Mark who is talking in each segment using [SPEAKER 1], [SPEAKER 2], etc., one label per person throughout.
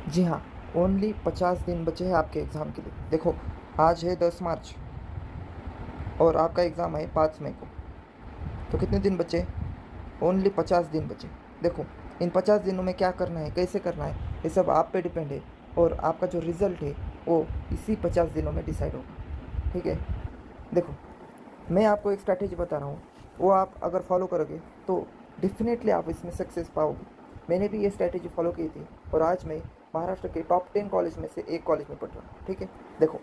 [SPEAKER 1] जी हाँ, ओनली 50 दिन बचे हैं आपके एग्ज़ाम के लिए। देखो, आज है 10 मार्च और आपका एग्ज़ाम है 5 मई को। तो कितने दिन बचे? ओनली 50 दिन बचे। देखो, इन 50 दिनों में क्या करना है, कैसे करना है, ये सब आप पे डिपेंड है और आपका जो रिज़ल्ट है वो इसी 50 दिनों में डिसाइड होगा। ठीक है? देखो, मैं आपको एक स्ट्रैटेजी बता रहा हूँ, वो आप अगर फॉलो करोगे तो डेफिनेटली आप इसमें सक्सेस पाओगे। मैंने भी ये स्ट्रैटेजी फॉलो की थी और आज मैं महाराष्ट्र के टॉप 10 कॉलेज में से एक कॉलेज में पढ़ रहा हूँ। ठीक है? देखो,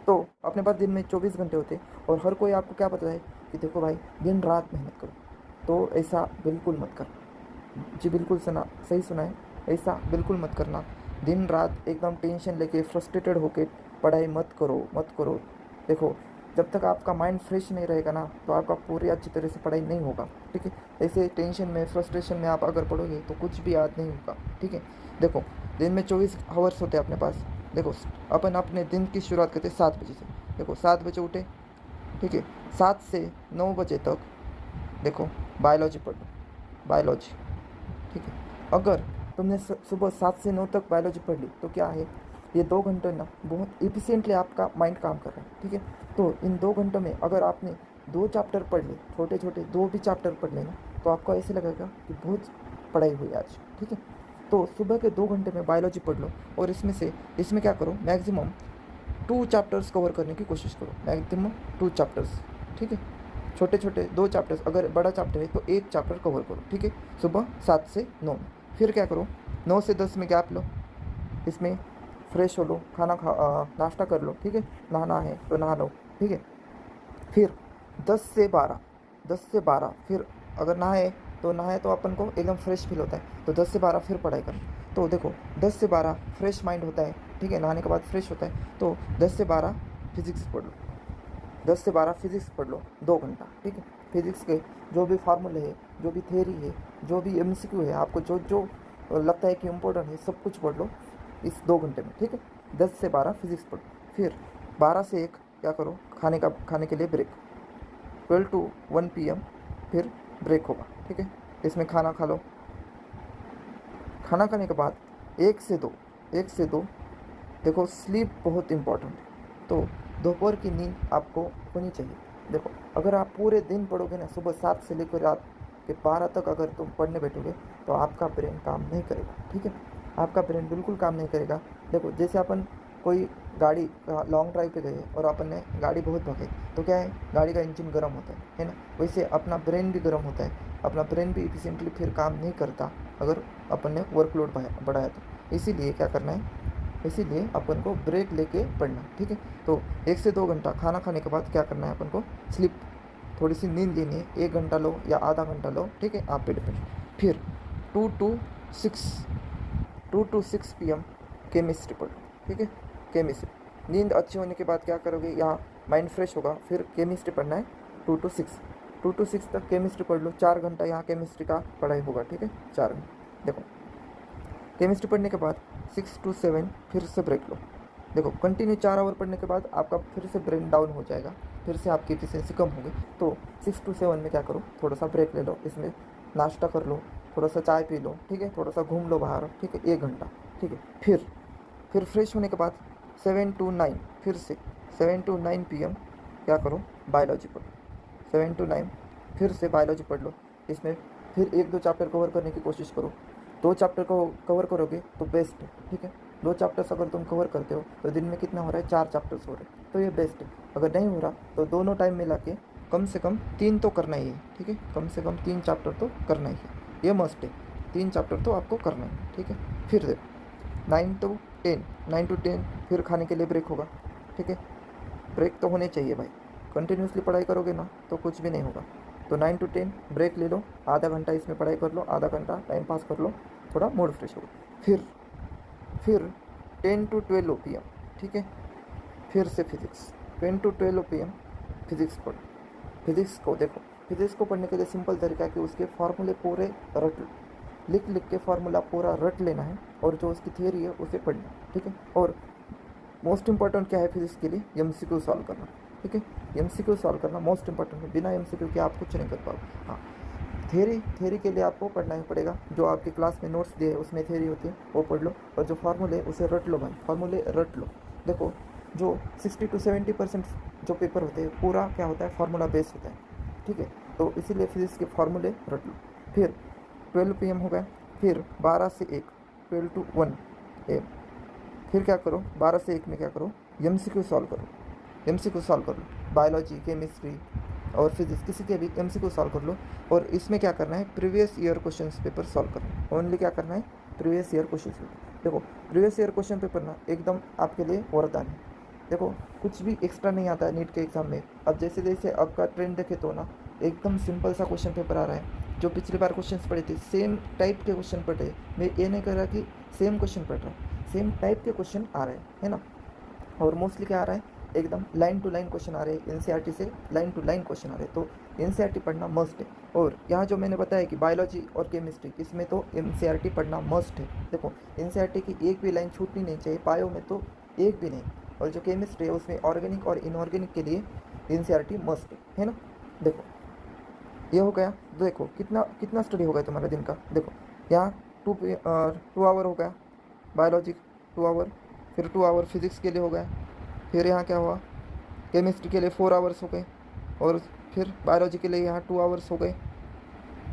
[SPEAKER 1] तो अपने पास दिन में 24 घंटे होते हैं और हर कोई आपको क्या बताता है कि देखो भाई, दिन रात मेहनत करो। तो ऐसा बिल्कुल मत करना। जी बिल्कुल सुना, सही सुना है। ऐसा बिल्कुल मत करना। दिन रात एकदम टेंशन लेके फ्रस्ट्रेटेड होके पढ़ाई मत करो, मत करो। देखो, जब तक आपका माइंड फ्रेश नहीं रहेगा ना, तो आपका पूरी अच्छी तरह से पढ़ाई नहीं होगा। ठीक है? ऐसे टेंशन में, फ्रस्ट्रेशन में आप अगर पढ़ोगे तो कुछ भी याद नहीं होगा। ठीक है? देखो, दिन में 24 आवर्स होते हैं अपने पास। देखो, अपन अपने दिन की शुरुआत करते हैं 7 बजे से। देखो, 7 बजे उठे, ठीक है, 7 से 9 बजे तक देखो बायोलॉजी पढ़ लो, बायोलॉजी। ठीक है? अगर तुमने सुबह 7 से 9 तक बायोलॉजी पढ़ ली तो क्या है, ये 2 घंटे ना बहुत इफिशिएंटली आपका माइंड काम कर रहा है। ठीक है? तो इन 2 घंटों में अगर आपने 2 चैप्टर पढ़ लिए, छोटे छोटे 2 भी चैप्टर पढ़ लेना, तो आपको ऐसे लगेगा कि बहुत पढ़ाई हुई आज। ठीक है? तो सुबह के 2 घंटे में बायोलॉजी पढ़ लो और इसमें क्या करो, मैक्सिमम 2 चैप्टर्स कवर करने की कोशिश करो। Maximum 2 chapters. ठीक है? छोटे छोटे 2 चैप्टर्स, अगर बड़ा चैप्टर है तो 1 चैप्टर कवर करो। ठीक है? सुबह 7 से 9 में। फिर क्या करो, 9 से 10 में गैप लो, इसमें फ्रेश हो लो, नाश्ता कर लो। ठीक है? नहाना है तो नहा लो। ठीक है? फिर 10 से 12 फिर अगर नहाए तो अपन को एकदम फ्रेश फील होता है, तो 10 से 12 फिर पढ़ाई करना। तो देखो, 10 से 12 फ्रेश माइंड होता है। ठीक है? नहाने के बाद फ्रेश होता है, तो 10 से 12 फिजिक्स पढ़ लो। 10 से 12 फिजिक्स पढ़ लो, 2 घंटा। ठीक है? फिजिक्स के जो भी फार्मूले है, जो भी थ्योरी है, जो भी एमसीक्यू है, आपको जो जो लगता है कि इम्पोर्टेंट है, सब कुछ पढ़ लो इस 2 घंटे में। ठीक है? 10 से 12 फिजिक्स पढ़ो। फिर 12 से 1 क्या करो, खाने के लिए ब्रेक। 12 to 1 PM फिर ब्रेक होगा। ठीक है? इसमें खाना खा लो। खाना खाने के बाद 1 से 2 देखो, स्लीप बहुत इम्पॉर्टेंट है। तो दोपहर की नींद आपको होनी चाहिए। देखो, अगर आप पूरे दिन पढ़ोगे ना, सुबह 7 से लेकर रात के 12 तक अगर तुम पढ़ने बैठोगे तो आपका ब्रेन काम नहीं करेगा। ठीक है? आपका ब्रेन बिल्कुल काम नहीं करेगा। देखो, जैसे अपन कोई गाड़ी लॉन्ग ड्राइव पे गए और अपन ने गाड़ी बहुत भगाई, तो क्या है, गाड़ी का इंजन गर्म होता है ना? वैसे अपना ब्रेन भी गर्म होता है। अपना ब्रेन भी इफिशिएंटली फिर काम नहीं करता अगर अपन ने वर्कलोड बढ़ाया तो। इसीलिए क्या करना है, इसीलिए अपन को ब्रेक लेके पढ़ना। ठीक है? तो 1 से 2 घंटा खाना खाने के बाद क्या करना है, अपन को स्लिप, थोड़ी सी नींद लेनी है। 1 घंटा लो या आधा घंटा लो। ठीक है? आप पे डिपेंड। फिर 2 to 6 2 to 6 PM केमिस्ट्री पढ़ लो। ठीक है? केमिस्ट्री, नींद अच्छी होने के बाद क्या करोगे, यहाँ माइंड फ्रेश होगा, फिर केमिस्ट्री पढ़ना है। 2 to 6 तक केमिस्ट्री पढ़ लो। 4 घंटा यहाँ केमिस्ट्री का पढ़ाई होगा। ठीक है? 4 घंटा। देखो, केमिस्ट्री पढ़ने के बाद 6 to 7 फिर से ब्रेक लो। देखो, कंटिन्यू 4 आवर पढ़ने के बाद आपका फिर से ब्रेन डाउन हो जाएगा, फिर से आपकी एफिशिएंसी कम होगी। तो 6 to 7 में क्या करो, थोड़ा सा ब्रेक ले लो, इसमें नाश्ता कर लो, थोड़ा सा चाय पी लो। ठीक है? थोड़ा सा घूम लो बाहर। ठीक है? 1 घंटा। ठीक है? फिर फ्रेश होने के बाद 7 to 9 फिर से 7 to 9 PM क्या करो, बायोलॉजी पढ़ो। 7 to 9 फिर से बायोलॉजी पढ़ लो। इसमें फिर 1-2 चैप्टर कवर करने की कोशिश करो। 2 चैप्टर को कवर करोगे तो बेस्ट है। ठीक है? 2 चैप्टर्स अगर तुम कवर करते हो तो दिन में कितना हो रहा है, 4 चैप्टर्स हो रहे हैं, तो ये बेस्ट है। अगर नहीं हो रहा तो दोनों टाइम मिला के कम से कम 3 तो करना ही है। ठीक है? कम से कम 3 चैप्टर तो करना ही है, ये मस्ट है। 3 चैप्टर तो आपको करना है। ठीक है? फिर देखो, 9 to 10 फिर खाने के लिए ब्रेक होगा। ठीक है? ब्रेक तो होने चाहिए भाई। कंटिन्यूसली पढ़ाई करोगे ना तो कुछ भी नहीं होगा। तो 9 to 10 ब्रेक ले लो, आधा घंटा इसमें पढ़ाई कर लो, आधा घंटा टाइम पास कर लो, थोड़ा मूड फ्रेश होगा। फिर 10 to 12 PM। ठीक है? फिर से फिजिक्स, 10 to 12 PM फिजिक्स पढ़ो। फिजिक्स को देखो, फिजिक्स को पढ़ने के लिए सिंपल तरीका है कि उसके फार्मूले पूरे रट लिख लिख के फार्मूला पूरा रट लेना है और जो उसकी थियरी है उसे पढ़ना। ठीक है? और मोस्ट इंपॉर्टेंट क्या है फिजिक्स के लिए, एमसीक्यू सॉल्व करना। ठीक है? एमसीक्यू सॉल्व करना मोस्ट इंपॉर्टेंट है। बिना एमसीक्यू के आप कुछ नहीं कर पाओगे। हाँ, थ्योरी के लिए आपको पढ़ना ही पड़ेगा। जो आपकी क्लास में नोट्स दिए उसमें थ्योरी होती है वो पढ़ लो, और जो फार्मूले उसे रट लो भाई, फार्मूले रट लो। देखो जो 60 to 70% जो पेपर होते हैं पूरा क्या होता है, फार्मूला बेस्ड होता है, ठीक है। तो इसीलिए फिजिक्स के फार्मूले रट लो। फिर 12 PM हो गया, फिर 12 से 1, 12 to 1 AM। फिर क्या करो, 12 से 1 में क्या करो, MCQ सॉल्व करो, MCQ सॉल्व कर लो, बायोलॉजी, केमिस्ट्री और फिजिक्स किसी के भी MCQ सॉल्व कर लो। और इसमें क्या करना है, previous year question paper solve करना है, ओनली क्या करना है, प्रीवियस ईयर क्वेश्चन पेपर। देखो प्रीवियस ईयर क्वेश्चन पेपर ना एकदम आपके लिए वरदान है। देखो कुछ भी एक्स्ट्रा नहीं आता है नीट के एग्ज़ाम में। अब जैसे जैसे अब का ट्रेंड देखे तो ना एकदम सिंपल सा क्वेश्चन पेपर आ रहा है। जो पिछली बार क्वेश्चंस पढ़े थे सेम टाइप के क्वेश्चन पढ़े, मैं ये नहीं कह रहा कि सेम क्वेश्चन पढ़ रहा है, सेम टाइप के क्वेश्चन आ रहे हैं, है ना। और मोस्टली क्या आ रहा है, एकदम लाइन टू लाइन क्वेश्चन आ रहे हैं, NCERT से लाइन टू लाइन क्वेश्चन आ रहे हैं। तो NCERT पढ़ना मस्ट है। और यहाँ जो मैंने बताया कि बायोलॉजी और केमिस्ट्री इसमें तो NCERT पढ़ना मस्ट है। देखो NCERT की एक भी लाइन छूटनी नहीं चाहिए, बायो में तो एक भी नहीं। और जो केमिस्ट्री है उसमें ऑर्गेनिक और इनऑर्गेनिक के लिए NCERT मस्ट है ना। देखो ये हो गया। देखो कितना कितना स्टडी हो गया तुम्हारा दिन का। देखो यहाँ 2 आवर हो गया बायोलॉजी, 2 आवर, फिर 2 आवर फिजिक्स के लिए हो गया, फिर यहाँ क्या हुआ, केमिस्ट्री के लिए 4 आवर्स हो गए, और फिर बायोलॉजी के लिए यहाँ 2 आवर्स हो गए,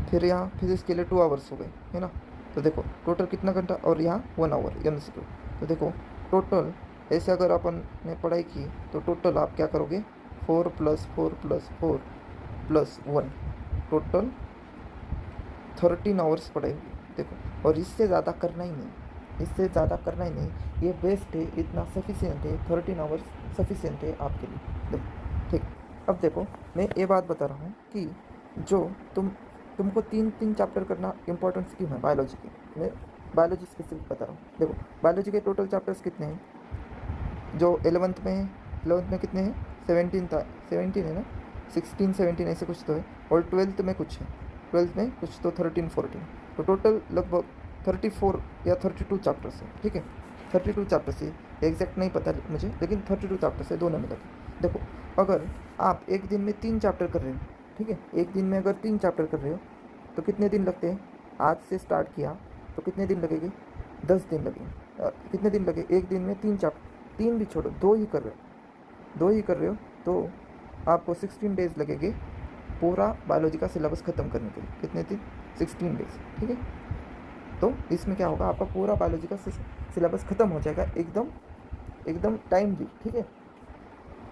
[SPEAKER 1] फिर यहाँ फिजिक्स के लिए 2 आवर्स हो गए, है ना। तो देखो टोटल कितना घंटा, और यहाँ 1 आवर MCQ। तो देखो टोटल ऐसे अगर अपन ने पढ़ाई की तो टोटल आप क्या करोगे, 4 + 4 + 4 + 1, टोटल 13 आवर्स पढ़ाई हुई। देखो और इससे ज़्यादा करना ही नहीं, इससे ज़्यादा करना ही नहीं, ये बेस्ट है, इतना सफिशियंट है, 13 आवर्स सफिशियंट है आपके लिए। देखो ठीक। अब देखो मैं ये बात बता रहा हूँ कि जो तुमको 3 चैप्टर करना इंपॉर्टेंस क्यों है बायोलॉजी की, मैं बायोलॉजी स्पेसिफिक बता रहा हूँ। देखो बायोलॉजी के टोटल चैप्टर्स कितने हैं, जो 11th में है, 11th में कितने हैं, 17 है ना, 16 17 ऐसे कुछ तो है। और 12th में कुछ है, 12th में कुछ तो 13 14, तो टोटल लगभग 34 या 32 चैप्टर्स है, ठीक है। 32 चैप्टर्स है, एग्जैक्ट नहीं पता मुझे, लेकिन 32 चैप्टर्स है दोनों मिला के। देखो अगर आप एक दिन में 3 चैप्टर कर रहे हो, ठीक है, एक दिन में अगर 3 चैप्टर कर रहे हो तो कितने दिन लगते हैं, आज से स्टार्ट किया तो कितने दिन लगेंगे, 10 दिन लगेंगे। कितने दिन लगे, एक दिन में 3 चैप्टर, 3 भी छोड़ो, 2 ही कर रहे हो, 2 ही कर रहे हो तो आपको 16 डेज लगेंगे पूरा बायोलॉजी का सिलेबस ख़त्म करने के लिए। कितने दिन, 16 डेज, ठीक है। तो इसमें क्या होगा, आपका पूरा बायोलॉजी का सिलेबस ख़त्म हो जाएगा एकदम एकदम टाइमली, ठीक है।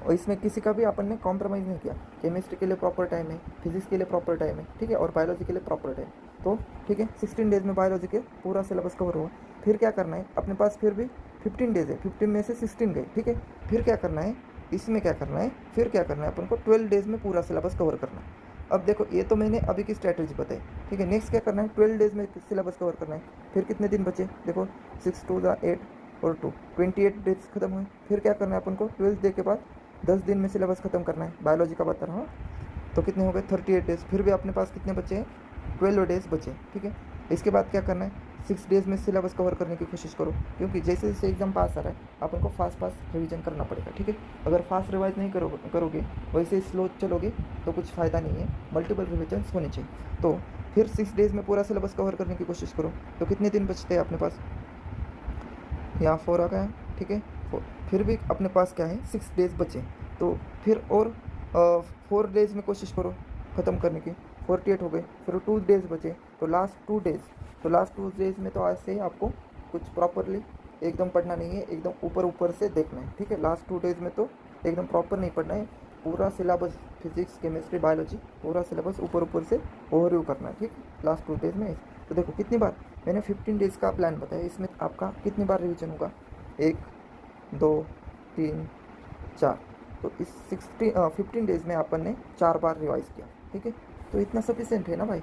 [SPEAKER 1] और इसमें किसी का भी अपन ने कॉम्प्रोमाइज़ नहीं किया। केमिस्ट्री के लिए प्रॉपर टाइम है, फिजिक्स के लिए प्रॉपर टाइम है, ठीक है, और बायोलॉजी के लिए प्रॉपर टाइम। तो ठीक है 16 डेज में बायोलॉजी के पूरा सिलेबस कवर हुआ। फिर क्या करना है अपने पास, फिर भी 15 डेज है, 15 में से 16 गए, ठीक है। फिर क्या करना है, इसमें क्या करना है, फिर क्या करना है अपन को, 12 डेज में पूरा सिलेबस कवर करना है। अब देखो ये तो मैंने अभी की स्ट्रैटेजी बताई, ठीक है। नेक्स्ट क्या करना है, 12 डेज में सिलेबस कवर करना है। फिर कितने दिन बचे, देखो 6 2 8 और 2 28 डेज खत्म हुए। फिर क्या करना है अपन को, 12 डे के बाद 10 दिन में सिलेबस ख़त्म करना है, बायोलॉजी का बता रहा हूँ। तो कितने हो गए, 38 डेज। फिर भी अपने पास कितने बचे हैं, 12 डेज बचे, ठीक है। इसके बाद क्या करना है, 6 डेज में सिलेबस कवर करने की कोशिश करो, क्योंकि जैसे जैसे एग्जाम पास आ रहा है अपन को फास्ट रिवीजन करना पड़ेगा, ठीक है। अगर फास्ट रिवाइज नहीं करोगे वैसे स्लो चलोगे तो कुछ फ़ायदा नहीं है, मल्टीपल रिविजन होने चाहिए। तो फिर 6 डेज में पूरा सिलेबस कवर करने की कोशिश करो। तो कितने दिन बचते हैं अपने पास, यहाँ 4 आ गया, ठीक है। फिर भी अपने पास क्या है, 6 डेज बचे। तो फिर और 4 डेज में कोशिश करो ख़त्म करने की, 48 हो गए। फिर 2 डेज बचे, तो लास्ट 2 डेज में तो आज से ही आपको कुछ प्रॉपरली एकदम पढ़ना नहीं है, एकदम ऊपर से देखना है, ठीक है। लास्ट 2 डेज में तो एकदम प्रॉपर नहीं पढ़ना है, पूरा सिलेबस फिजिक्स केमिस्ट्री बायोलॉजी पूरा सिलेबस ऊपर से ओवरव्यू करना है, ठीक है, लास्ट 2 डेज में। तो देखो कितनी बार मैंने 15 डेज़ का प्लान बताया, इसमें आपका कितनी बार रिवीजन होगा, 1 2 3 4। तो इस 15 डेज़ में अपन ने 4 बार रिवाइज़ किया, ठीक है। तो इतना सफिशिएंट है ना भाई।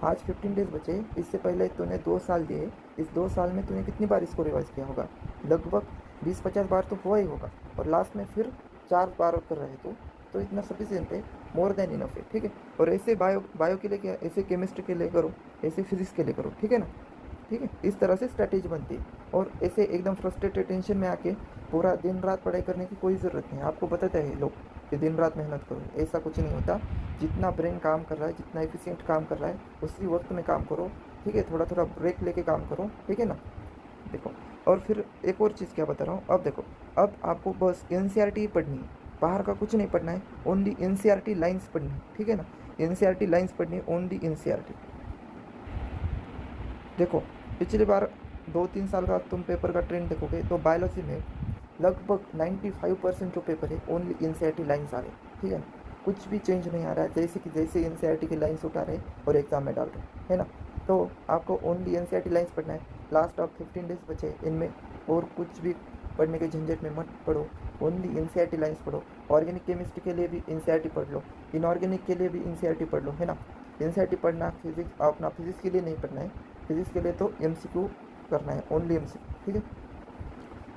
[SPEAKER 1] आज 15 डेज़ बचे, इससे पहले तूने 2 साल दिए, इस 2 साल में तूने कितनी बार इसको रिवाइज़ किया होगा, लगभग 20-50 बार तो हुआ ही होगा। और लास्ट में फिर 4 बार कर रहे तो इतना सफिशिएंट है, मोर देन इनफ है, ठीक है। और ऐसे बायो के लिए क्या, ऐसे केमिस्ट्री के लिए करो, ऐसे फिजिक्स के लिए करो, ठीक है ना, ठीक है। इस तरह से स्ट्रैटेजी बनती है। और ऐसे एकदम फ्रस्ट्रेटेड टेंशन में आके पूरा दिन रात पढ़ाई करने की कोई ज़रूरत नहीं है, आपको बताते हैं लोग कि दिन रात मेहनत करो, ऐसा कुछ नहीं होता। जितना ब्रेन काम कर रहा है, जितना एफिशिएंट काम कर रहा है, उसी वक्त में काम करो, ठीक है। थोड़ा थोड़ा ब्रेक लेके काम करो, ठीक है ना। देखो, और फिर एक और चीज़ क्या बता रहा हूँ, अब देखो, अब आपको बस एनसीईआरटी ही पढ़नी है, बाहर का कुछ नहीं पढ़ना है, ओनली एनसीईआरटी लाइन्स पढ़नी है, ठीक है ना। एनसीईआरटी लाइन्स पढ़नी है, ओनली एनसीईआरटी। देखो, पिछली बार 2-3 साल का तुम पेपर का ट्रेंड देखोगे तो बायोलॉजी में लगभग 95% जो पेपर है ओनली एनसीईआरटी लाइन्स आ रहे हैं, ठीक है ना। कुछ भी चेंज नहीं आ रहा है, जैसे कि जैसे एनसीईआरटी की लाइन्स उठा रहे हैं और एग्जाम में डाल रहे हैं, है ना। तो आपको ओनली एनसीईआरटी लाइन्स पढ़ना है। लास्ट अब 15 डेज बचे हैं, इनमें और कुछ भी पढ़ने के झंझट में मत पढ़ो, ओनली एनसीईआरटी लाइन्स पढ़ो। ऑर्गेनिक केमिस्ट्री के लिए भी एनसीईआरटी पढ़ लो, इनऑर्गेनिक के लिए भी एनसीईआरटी पढ़ लो, है ना। एनसीईआरटी पढ़ना, फिजिक्स अपना फिजिक्स के लिए नहीं पढ़ना है, फिजिक्स के लिए तो एमसीक्यू करना है, ओनली एमसीक्यू, ठीक है।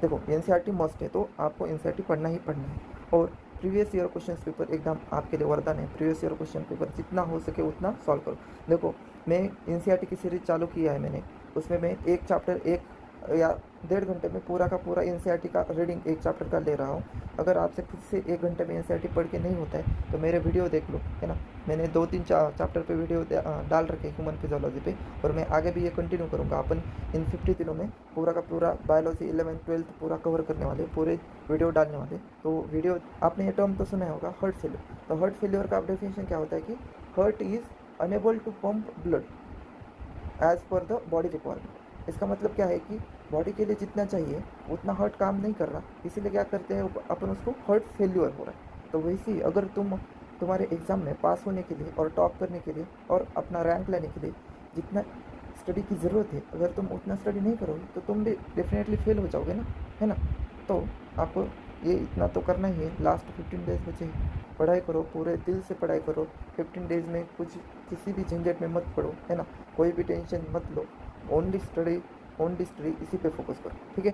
[SPEAKER 1] देखो, एनसीईआरटी मस्ट है, तो आपको एनसीईआरटी पढ़ना ही पढ़ना है। और प्रीवियस ईयर क्वेश्चन पेपर एकदम आपके लिए वरदान है। प्रीवियस ईयर क्वेश्चन पेपर जितना हो सके उतना सॉल्व करो। देखो, मैं एनसीईआरटी की सीरीज चालू किया है मैंने, उसमें मैं एक चैप्टर 1 या 1.5 घंटे में पूरा का पूरा एनसीईआरटी का रीडिंग एक चैप्टर का ले रहा हूँ। अगर आपसे खुद से 1 घंटे में एनसीईआरटी पढ़ के नहीं होता है तो मेरे वीडियो देख लो, है ना। मैंने 2-3 चैप्टर पे वीडियो डाल रखे ह्यूमन फिजियोलॉजी पे, और मैं आगे भी ये कंटिन्यू करूँगा। अपन इन 50 दिनों में पूरा का पूरा बायोलॉजी 11th 12th पूरा कवर करने वाले, पूरे वीडियो डालने वाले। तो वीडियो, आपने ये टर्म तो सुना होगा, हार्ट फेल्योर। तो हार्ट फेल्योर का डेफिनेशन क्या होता है कि heart is unable to pump blood as per the body requirement. इसका मतलब क्या है कि बॉडी के लिए जितना चाहिए उतना हार्ट काम नहीं कर रहा, इसीलिए क्या करते हैं अपन, उसको हार्ट फेल्यूर हो रहा है। तो वैसे ही अगर तुम्हारे एग्ज़ाम में पास होने के लिए और टॉप करने के लिए और अपना रैंक लेने के लिए जितना स्टडी की ज़रूरत है, अगर तुम उतना स्टडी नहीं करोगे तो तुम भी डेफिनेटली फेल हो जाओगे ना, है ना। तो आपको ये इतना तो करना ही है। लास्ट 15 डेज बचे हैं, पढ़ाई करो, पूरे दिल से पढ़ाई करो। 15 डेज में कुछ किसी भी झंझट में मत पड़ो, है ना। कोई भी टेंशन मत लो, ओनली स्टडी, ओनली स्टडी, इसी पे फोकस करो, ठीक है।